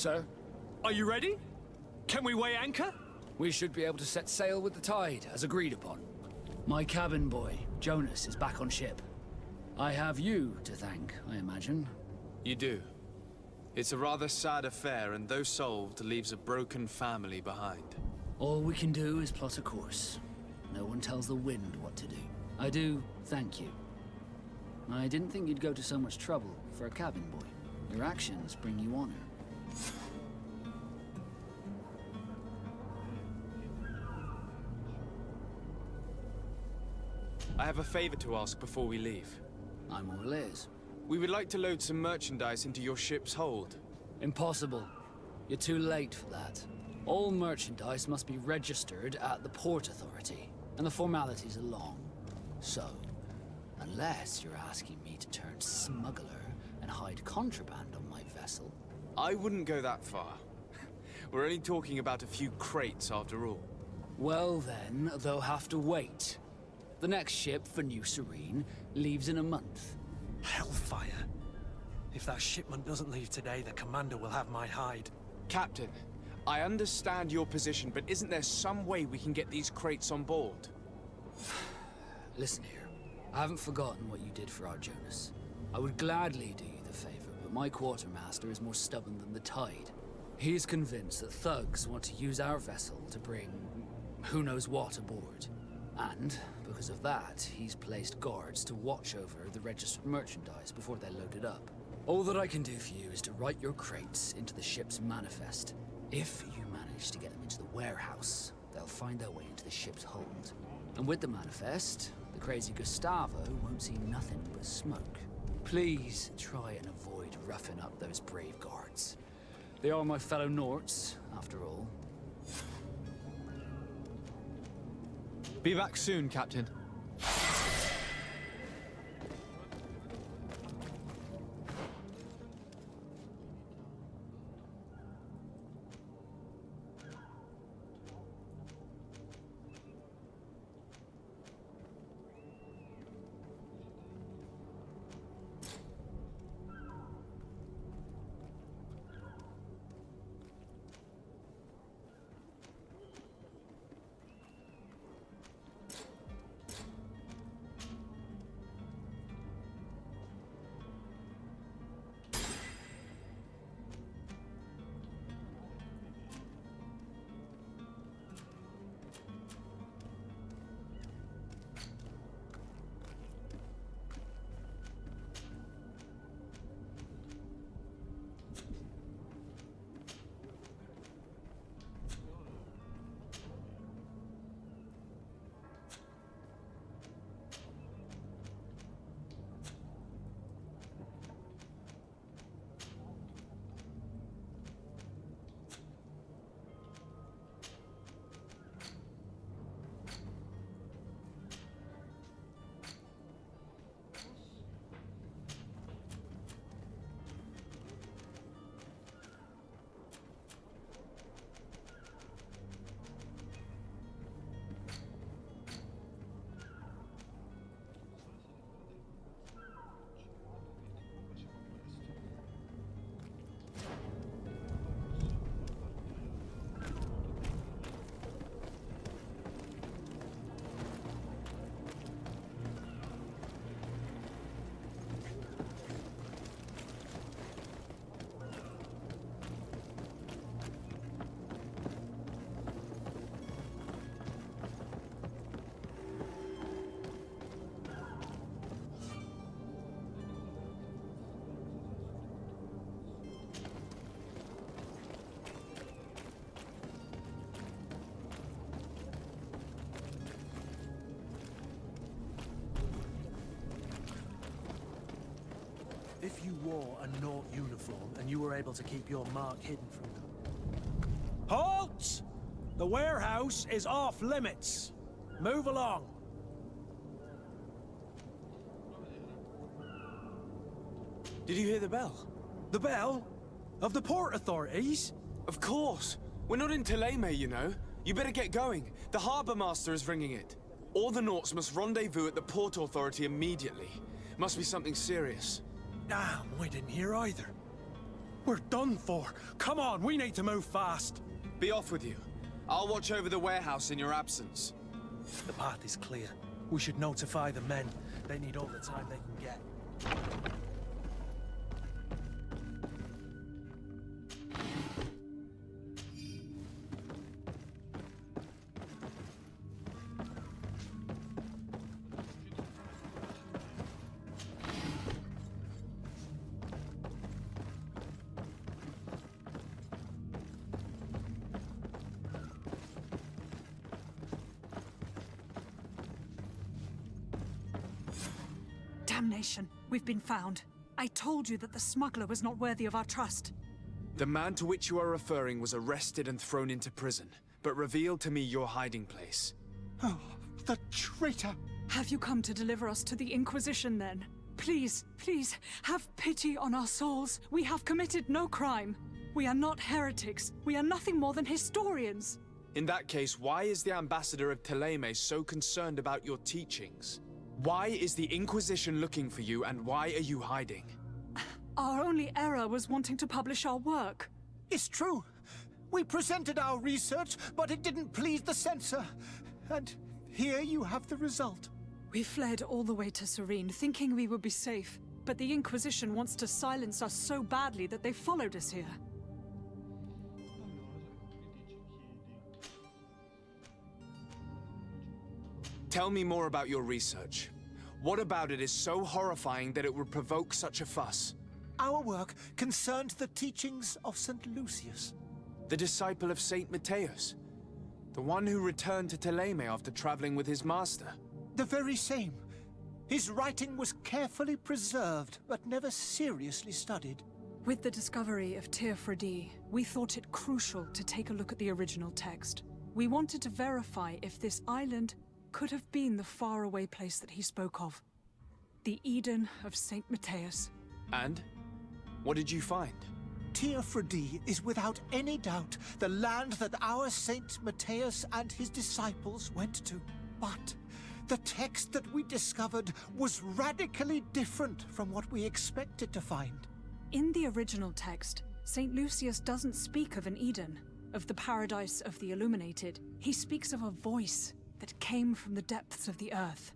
Sir? Are you ready? Can we weigh anchor? We should be able to set sail with the tide, as agreed upon. My cabin boy, Jonas, is back on ship. I have you to thank, I imagine. You do. It's a rather sad affair, and though solved, leaves a broken family behind. All we can do is plot a course. No one tells the wind what to do. I do thank you. I didn't think you'd go to so much trouble for a cabin boy. Your actions bring you honor. I have a favor to ask before we leave. I'm all ears. We would like to load some merchandise into your ship's hold. Impossible. You're too late for that. All merchandise must be registered at the Port Authority, and the formalities are long. So, unless you're asking me to turn smuggler and hide contraband on my vessel... I wouldn't go that far. We're only talking about a few crates after all. Well then, they'll have to wait. The next ship for New Serene leaves in a month. Hellfire. If that shipment doesn't leave today, the commander will have my hide. Captain, I understand your position, but isn't there some way we can get these crates on board? Listen here, I haven't forgotten what you did for our Jonas. I would gladly do you the favor, but my quartermaster is more stubborn than the tide. He is convinced that thugs want to use our vessel to bring who knows what aboard. And, because of that, he's placed guards to watch over the registered merchandise before they're loaded up. All that I can do for you is to write your crates into the ship's manifest. If you manage to get them into the warehouse, they'll find their way into the ship's hold. And with the manifest, the crazy Gustavo won't see nothing but smoke. Please try and avoid roughing up those brave guards. They are my fellow Norts, after all. Be back soon, Captain. If you wore a Nort uniform and you were able to keep your mark hidden from them... Halt! The warehouse is off limits. Move along. Did you hear the bell? The bell? Of the port authorities? Of course. We're not in Teleme, you know. You better get going. The harbour master is ringing it. All the Norts must rendezvous at the port authority immediately. Must be something serious. Damn, we didn't hear either. We're done for. Come on, we need to move fast. Be off with you. I'll watch over the warehouse in your absence. The path is clear. We should notify the men. They need all the time they can get. Damnation. We've been found. I told you that the smuggler was not worthy of our trust. The man to which you are referring was arrested and thrown into prison, but revealed to me your hiding place. Oh, the traitor! Have you come to deliver us to the Inquisition, then? Please, please, have pity on our souls. We have committed no crime. We are not heretics. We are nothing more than historians. In that case, why is the ambassador of Thélème so concerned about your teachings? Why is the Inquisition looking for you, and why are you hiding? Our only error was wanting to publish our work. It's true. We presented our research, but it didn't please the censor. And here you have the result. We fled all the way to Serene, thinking we would be safe. But the Inquisition wants to silence us so badly that they followed us here. Tell me more about your research. What about it is so horrifying that it would provoke such a fuss? Our work concerned the teachings of St. Lucius. The disciple of Saint Matthias? The one who returned to Thélème after traveling with his master? The very same. His writing was carefully preserved, but never seriously studied. With the discovery of Teofredi, we thought it crucial to take a look at the original text. We wanted to verify if this island could have been the faraway place that he spoke of. The Eden of Saint Matthias. And? What did you find? Teofredi is without any doubt the land that our Saint Matthias and his disciples went to. But the text that we discovered was radically different from what we expected to find. In the original text, Saint Lucius doesn't speak of an Eden, of the paradise of the illuminated. He speaks of a voice that came from the depths of the earth,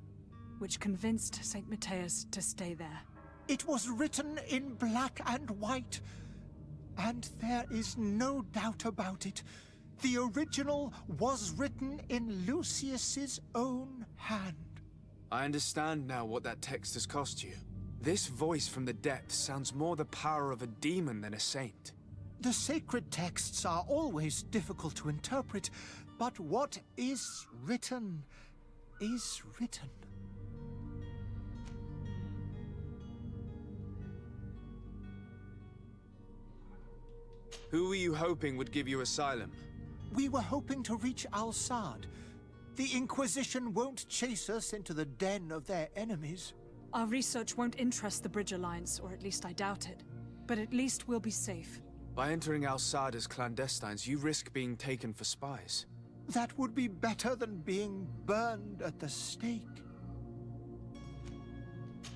which convinced Saint Matthias to stay there. It was written in black and white, and there is no doubt about it. The original was written in Lucius's own hand. I understand now what that text has cost you. This voice from the depths sounds more the power of a demon than a saint. The sacred texts are always difficult to interpret, but what is written is written. Who were you hoping would give you asylum? We were hoping to reach Al-Sad. The Inquisition won't chase us into the den of their enemies. Our research won't interest the Bridge Alliance, or at least I doubt it. But at least we'll be safe. By entering Al-Sad as clandestines, you risk being taken for spies. That would be better than being burned at the stake.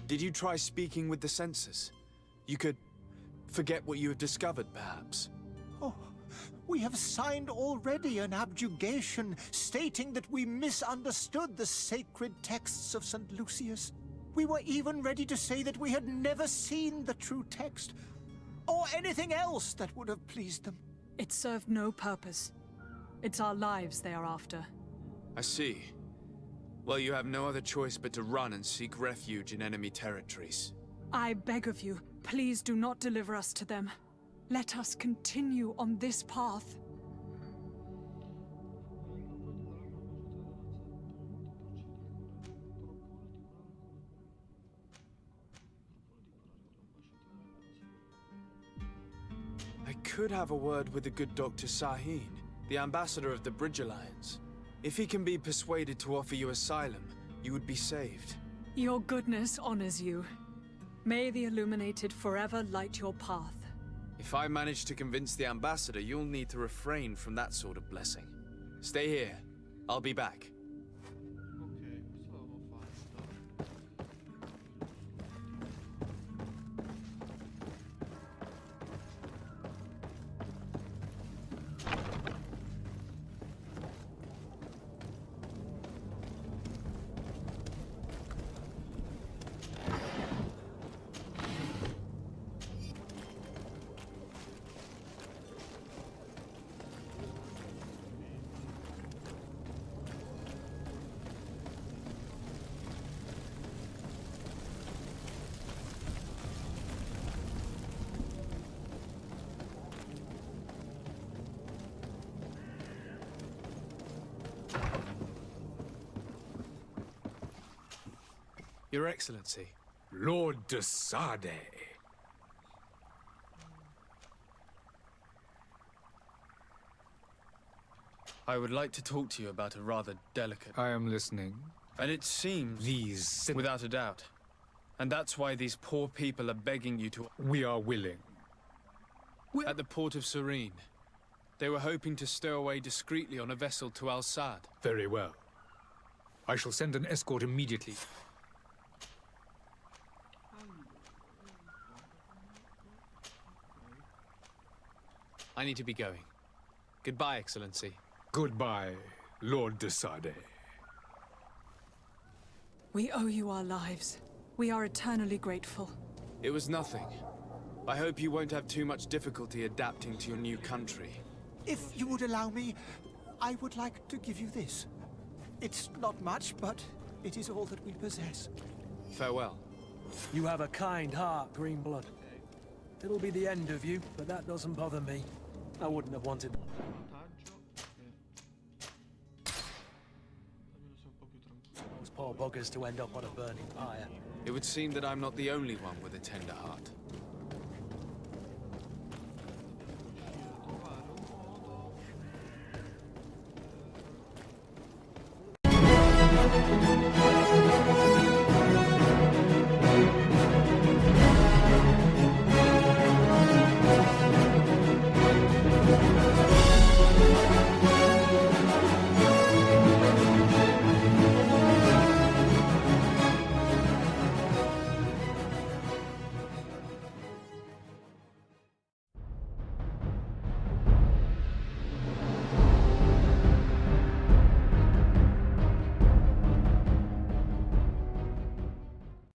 Did you try speaking with the censors? You could forget what you have discovered, perhaps. Oh, we have signed already an abjugation stating that we misunderstood the sacred texts of St. Lucius. We were even ready to say that we had never seen the true text, or anything else that would have pleased them. It served no purpose. It's our lives they are after. I see. Well, you have no other choice but to run and seek refuge in enemy territories. I beg of you, please do not deliver us to them. Let us continue on this path. I could have a word with the good Dr. Sahin, the ambassador of the Bridge Alliance. If he can be persuaded to offer you asylum, you would be saved. Your goodness honors you. May the Illuminated forever light your path. If I manage to convince the ambassador, you'll need to refrain from that sort of blessing. Stay here. I'll be back. Your Excellency. Lord de Sade. I would like to talk to you about a rather delicate... I am listening. And it seems... These... Without a doubt. And that's why these poor people are begging you to... We are willing. At the port of Serene. They were hoping to stow away discreetly on a vessel to Al-Sad. Very well. I shall send an escort immediately. I need to be going. Goodbye, Excellency. Goodbye, Lord de Sade. We owe you our lives. We are eternally grateful. It was nothing. I hope you won't have too much difficulty adapting to your new country. If you would allow me, I would like to give you this. It's not much, but it is all that we possess. Farewell. You have a kind heart, Greenblood. It'll be the end of you, but that doesn't bother me. I wouldn't have wanted... those poor buggers to end up on a burning pyre. It would seem that I'm not the only one with a tender heart.